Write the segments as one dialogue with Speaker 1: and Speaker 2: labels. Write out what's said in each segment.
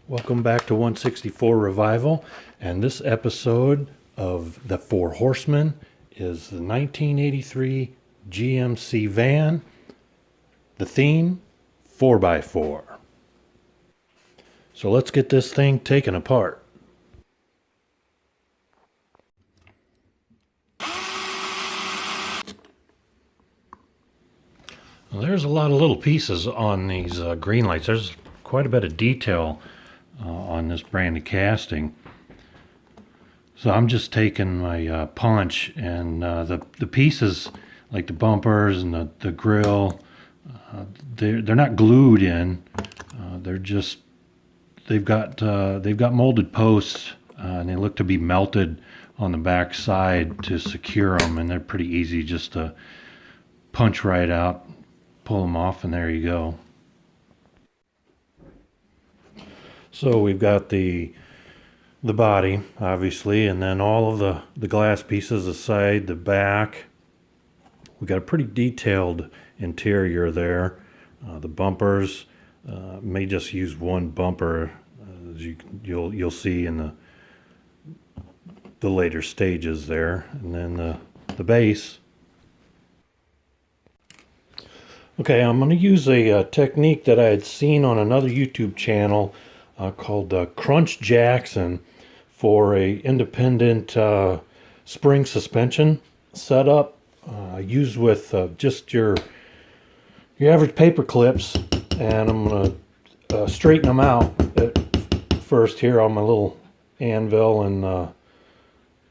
Speaker 1: Welcome back to 164 Revival, and this episode of the Four Horsemen is the 1983 GMC van. The theme, 4x4. So let's get this thing taken apart. Well, there's a lot of little pieces on these green lights. There's quite a bit of detail on this brand of casting. So I'm just taking my punch and the pieces like the bumpers and the grill, they're not glued in. They've got molded posts and they look to be melted on the back side to secure them, and they're pretty easy just to punch right out, pull them off, and there you go. So we've got the body, obviously, and then all of the glass pieces, the side, the back. We've got a pretty detailed interior there. The bumpers, may just use one bumper, as you'll see in the later stages there, and then the base. Okay, I'm going to use a technique that I had seen on another YouTube channel called Crunch Jackson for a independent spring suspension setup, used with just your average paper clips, and I'm going to straighten them out at first here on my little anvil and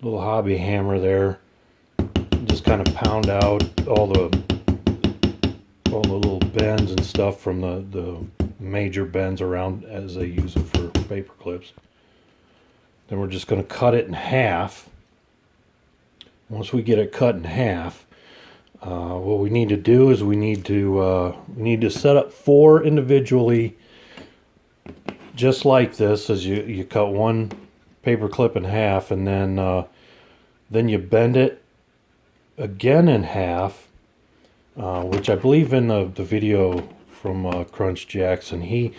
Speaker 1: little hobby hammer there. Just kind of pound out all the little bends and stuff from the major bends around as they use it for paper clips. Then we're just going to cut it in half. Once we get it cut in half, what we need to do is we need to set up four individually, just like this, as you cut one paper clip in half, and then you bend it again in half, which I believe in the video from Crunch Jackson, he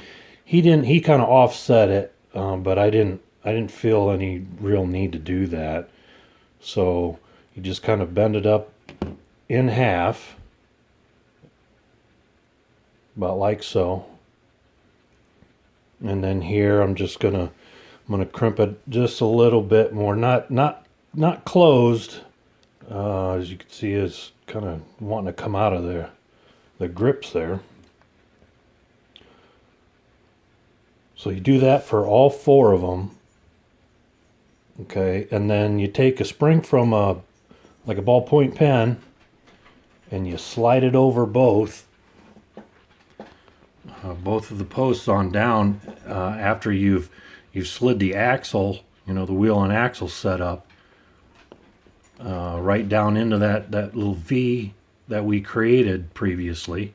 Speaker 1: kind of offset it, but I didn't feel any real need to do that. So you just kind of bend it up in half, about like so. And then here I'm gonna crimp it just a little bit more, not closed. As you can see, it's kind of wanting to come out of the grips there. So you do that for all four of them. Okay, and then you take a spring from like a ballpoint pen and you slide it over both of the posts on down after you've slid the axle, the wheel and axle set up, right down into that little V that we created previously,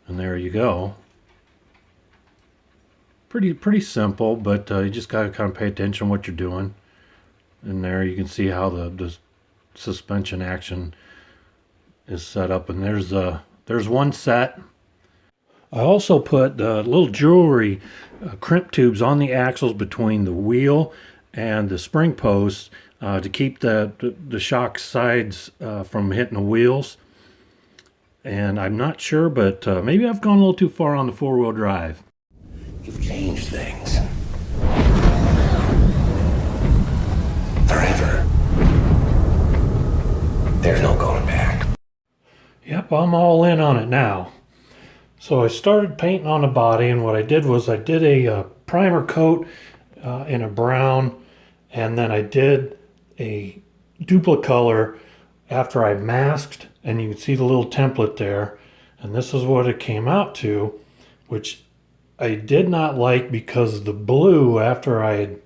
Speaker 1: and there you go. Pretty simple, but you just gotta kind of pay attention to what you're doing. And there you can see how the suspension action is set up, and there's one set. I also put little jewelry crimp tubes on the axles between the wheel and the spring posts to keep the shock sides from hitting the wheels. And I'm not sure, but maybe I've gone a little too far on the four-wheel drive.
Speaker 2: You've changed things. Forever. There's no going back.
Speaker 1: Yep, I'm all in on it now. So I started painting on the body, and what I did was I did a primer coat in a brown, and then I did a duplicolor after I masked, and you can see the little template there, and this is what it came out to, which I did not like because the blue, after I had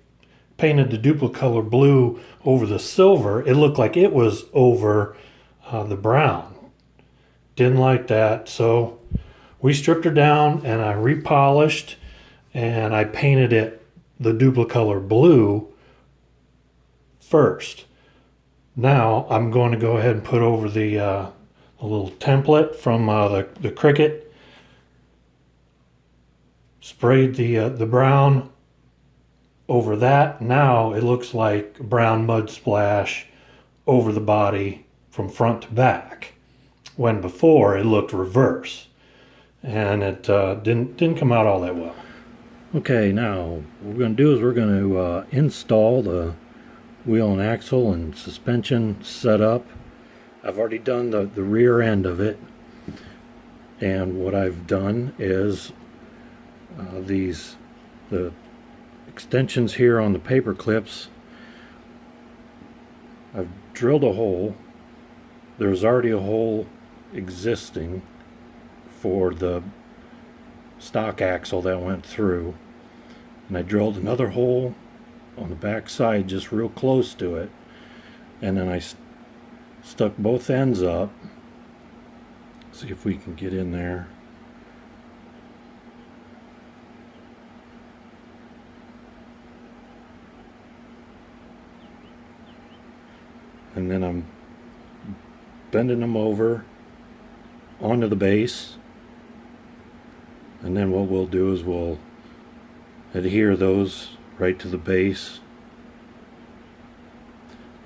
Speaker 1: painted the duplicolor blue over the silver, it looked like it was over the brown. Didn't like that, so we stripped her down and I repolished and I painted it the duplicolor blue first. Now I'm going to go ahead and put over the little template from the Cricut. Sprayed the brown over that. Now it looks like brown mud splash over the body from front to back, when before it looked reverse, and it didn't come out all that well. Okay, now what we're going to do is we're going to install the wheel and axle and suspension setup. I've already done the rear end of it, and what I've done is the extensions here on the paper clips, I've drilled a hole. There's already a hole existing for the stock axle that went through, and I drilled another hole on the back side just real close to it, and then I stuck both ends up. See if we can get in there. And then I'm bending them over onto the base, and then what we'll do is we'll adhere those right to the base.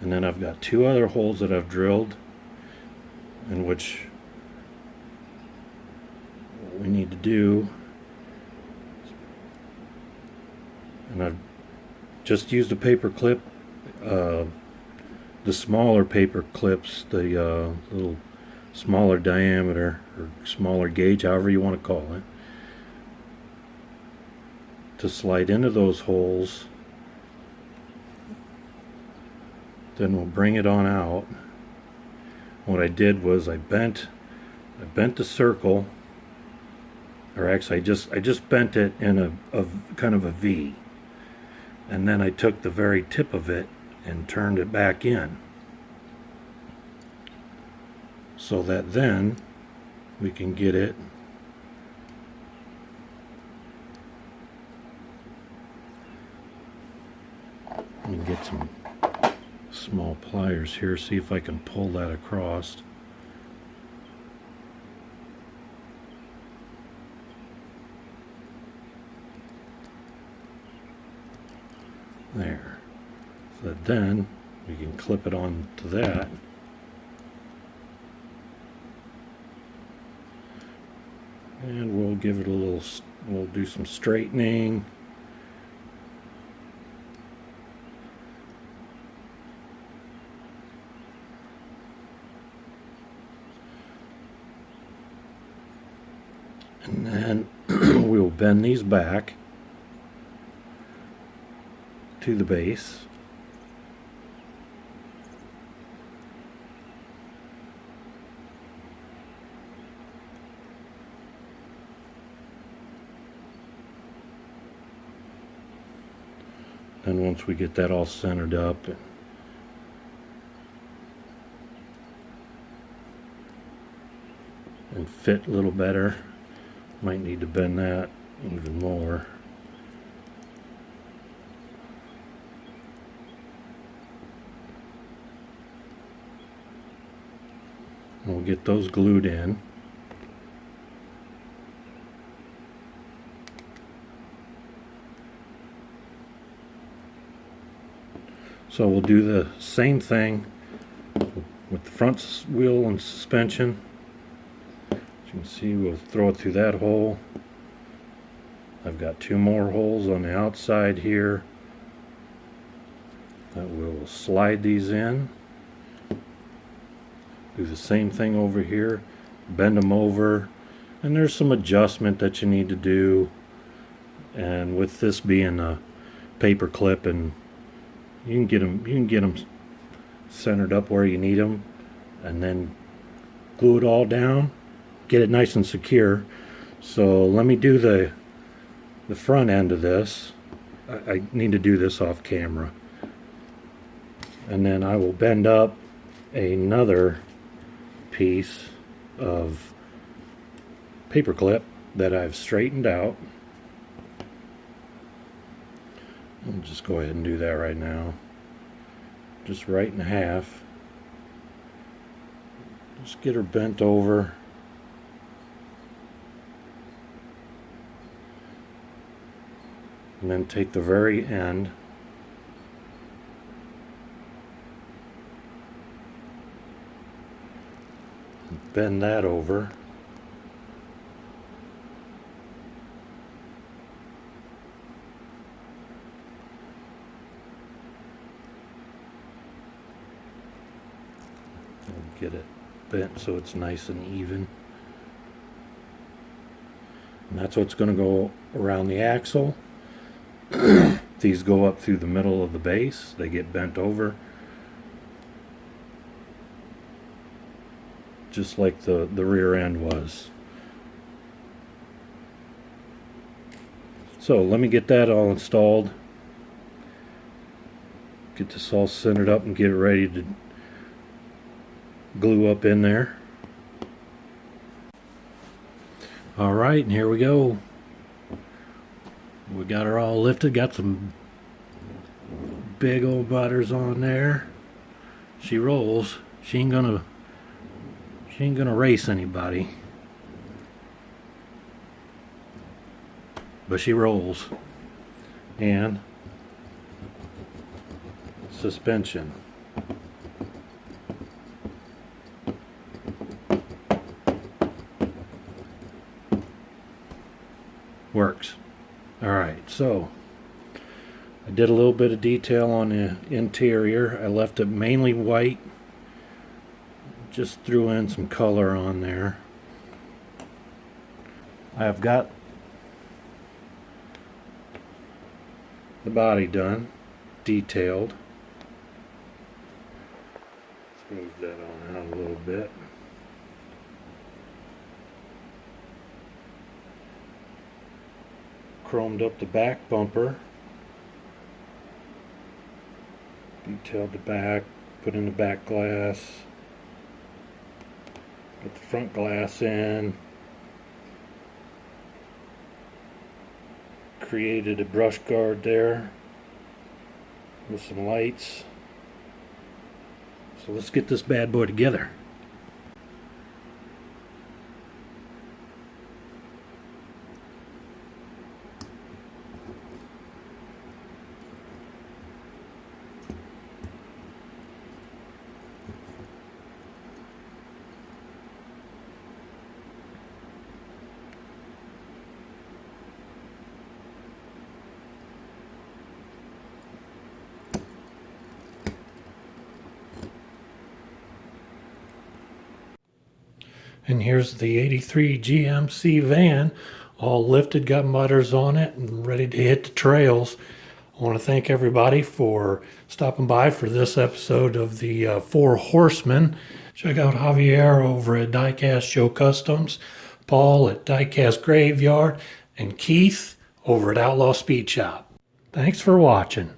Speaker 1: And then I've got two other holes that I've drilled, in which what we need to do, and I've just used a paper clip, the smaller paper clips, the little smaller diameter or smaller gauge, however you want to call it, to slide into those holes. Then we'll bring it on out. What I did was I bent the circle, or actually I just bent it in a kind of a V, and then I took the very tip of it and turned it back in, so that then we can get it let me get some small pliers here, see if I can pull that across. There. So that then we can clip it on to that. And we'll give it a little, we'll do some straightening. And then we'll bend these back to the base. And once we get that all centered up and fit a little better, might need to bend that even more. And we'll get those glued in. So we'll do the same thing with the front wheel and suspension. As you can see, we'll throw it through that hole. I've got two more holes on the outside here that we'll slide these in. Do the same thing over here, bend them over, and there's some adjustment that you need to do. And with this being a paper clip, and you can get them centered up where you need them, and then glue it all down, get it nice and secure. So let me do the front end of this. I need to do this off camera, and then I will bend up another piece of paper clip that I've straightened out. I'll just go ahead and do that right now. Just right in half. Just get her bent over. And then take the very end. And bend that over. Get it bent so it's nice and even. And that's what's going to go around the axle. These go up through the middle of the base. They get bent over. Just like the rear end was. So let me get that all installed. Get this all centered up and get it ready to glue up in there. Alright, and here we go. We got her all lifted, got some big old butters on there. She rolls. She ain't gonna race anybody. But she rolls. And suspension. Works. Alright, so I did a little bit of detail on the interior. I left it mainly white. Just threw in some color on there. I've got the body done, detailed. Let's move that on out a little bit. Chromed up the back bumper, detailed the back, put in the back glass, put the front glass in, created a brush guard there with some lights. So let's get this bad boy together. And here's the 83 GMC van, all lifted, got mutters on it, and ready to hit the trails. I want to thank everybody for stopping by for this episode of the Four Horsemen. Check out Javier over at Diecast Show Customs, Paul at Diecast Graveyard, and Keith over at Outlaw Speed Shop. Thanks for watching.